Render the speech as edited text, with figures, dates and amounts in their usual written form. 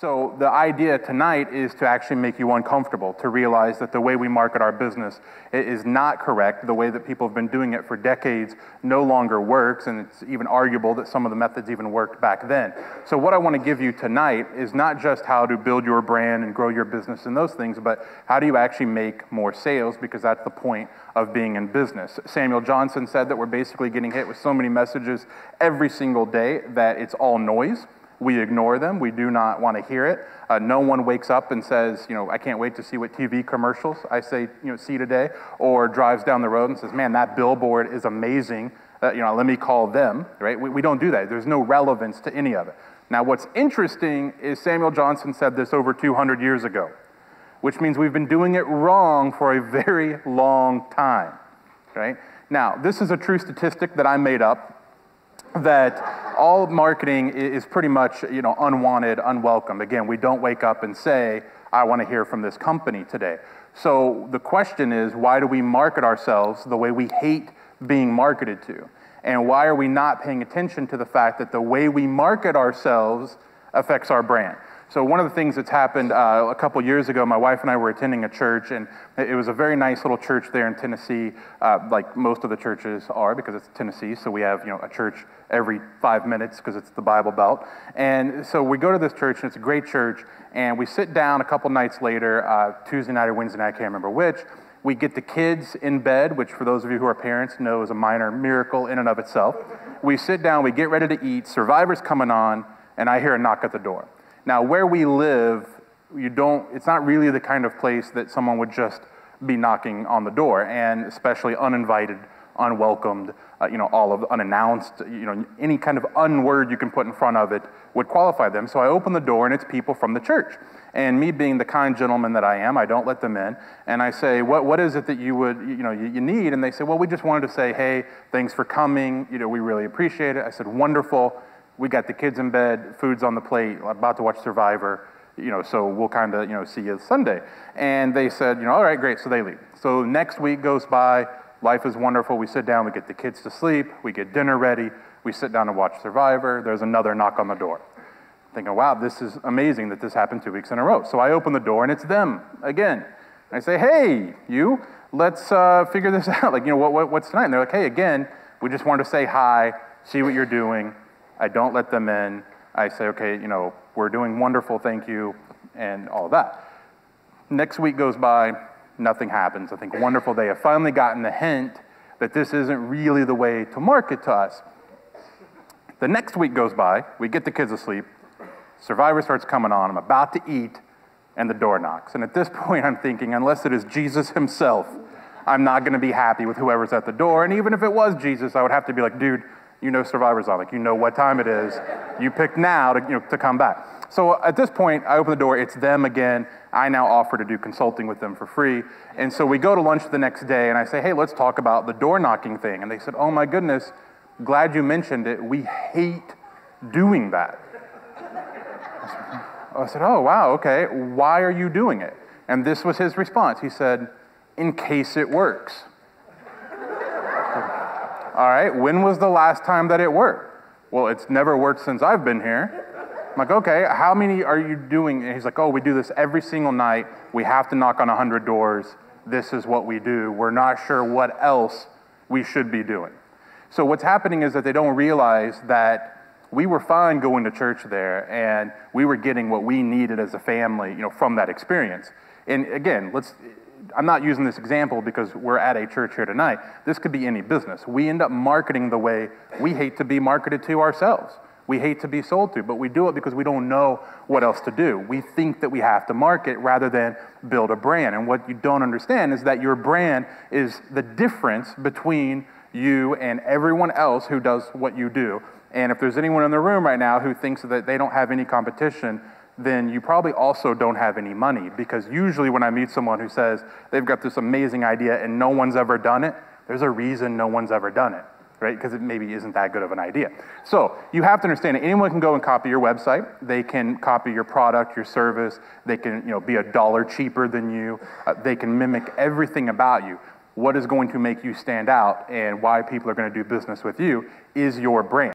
So the idea tonight is to actually make you uncomfortable, to realize that the way we market our business is not correct. The way that people have been doing it for decades no longer works, and it's even arguable that some of the methods even worked back then. So what I want to give you tonight is not just how to build your brand and grow your business and those things, but how do you actually make more sales, because that's the point of being in business. Samuel Johnson said that we're basically getting hit with so many messages every single day that it's all noise. We ignore them. We do not want to hear it. No one wakes up and says, I can't wait to see what TV commercials I see today, or drives down the road and says, man, that billboard is amazing. Let me call them, right? We don't do that. There's no relevance to any of it. Now, what's interesting is Samuel Johnson said this over 200 years ago, which means we've been doing it wrong for a very long time, right? Now, this is a true statistic that I made up, that all marketing is pretty much, unwanted, unwelcome. Again, we don't wake up and say, I want to hear from this company today. So the question is, why do we market ourselves the way we hate being marketed to? And why are we not paying attention to the fact that the way we market ourselves affects our brand? So one of the things that's happened a couple years ago, my wife and I were attending a church, and it was a very nice little church there in Tennessee, like most of the churches are, because it's Tennessee, so we have a church every 5 minutes because it's the Bible Belt. And so we go to this church, and it's a great church, and we sit down a couple nights later, Tuesday night or Wednesday night, I can't remember which. We get the kids in bed, which for those of you who are parents know is a minor miracle in and of itself. We sit down, we get ready to eat, Survivor's coming on, and I hear a knock at the door. Now, where we live, it's not really the kind of place that someone would just be knocking on the door, and especially uninvited, unwelcomed, all of unannounced, any kind of unword you can put in front of it would qualify them. So I open the door, and it's people from the church. And me being the kind gentleman that I am, I don't let them in. And I say, what is it that you would, you need? And they say, well, we just wanted to say, hey, thanks for coming. We really appreciate it. I said, wonderful. We got the kids in bed, food's on the plate, about to watch Survivor, so we'll kind of, see you Sunday. And they said, all right, great, so they leave. So next week goes by, life is wonderful, we sit down, we get the kids to sleep, we get dinner ready, we sit down and watch Survivor, there's another knock on the door. Thinking, wow, this is amazing that this happened 2 weeks in a row. So I open the door and it's them again. And I say, hey, let's figure this out, what's tonight? And they're like, hey, again, we just wanted to say hi, see what you're doing. I don't let them in. I say, okay, we're doing wonderful, thank you, and all of that. Next week goes by, nothing happens. I think, wonderful, they have finally gotten the hint that this isn't really the way to market to us. The next week goes by, we get the kids asleep, Survivor starts coming on, I'm about to eat, and the door knocks. And at this point, I'm thinking, unless it is Jesus himself, I'm not gonna be happy with whoever's at the door. And even if it was Jesus, I would have to be like, dude, Survivor's on, what time it is. You picked now to come back. So at this point, I open the door, it's them again. I now offer to do consulting with them for free. And so we go to lunch the next day, and I say, hey, let's talk about the door knocking thing. And they said, oh my goodness, glad you mentioned it. We hate doing that. I said, oh, wow, okay. Why are you doing it? And this was his response. He said, in case it works. All right, when was the last time that it worked? Well, it's never worked since I've been here. I'm like, okay, how many are you doing? And he's like, oh, we do this every single night. We have to knock on 100 doors. This is what we do. We're not sure what else we should be doing. So what's happening is that they don't realize that we were fine going to church there, and we were getting what we needed as a family, from that experience. And again, I'm not using this example because we're at a church here tonight. This could be any business. We end up marketing the way we hate to be marketed to ourselves. We hate to be sold to, but we do it because we don't know what else to do. We think that we have to market rather than build a brand. And what you don't understand is that your brand is the difference between you and everyone else who does what you do. And if there's anyone in the room right now who thinks that they don't have any competition, then you probably also don't have any money, because usually when I meet someone who says they've got this amazing idea and no one's ever done it, there's a reason no one's ever done it, right? Because it maybe isn't that good of an idea. So you have to understand that anyone can go and copy your website. They can copy your product, your service. They can be $1 cheaper than you. They can mimic everything about you. What is going to make you stand out and why people are going to do business with you is your brand.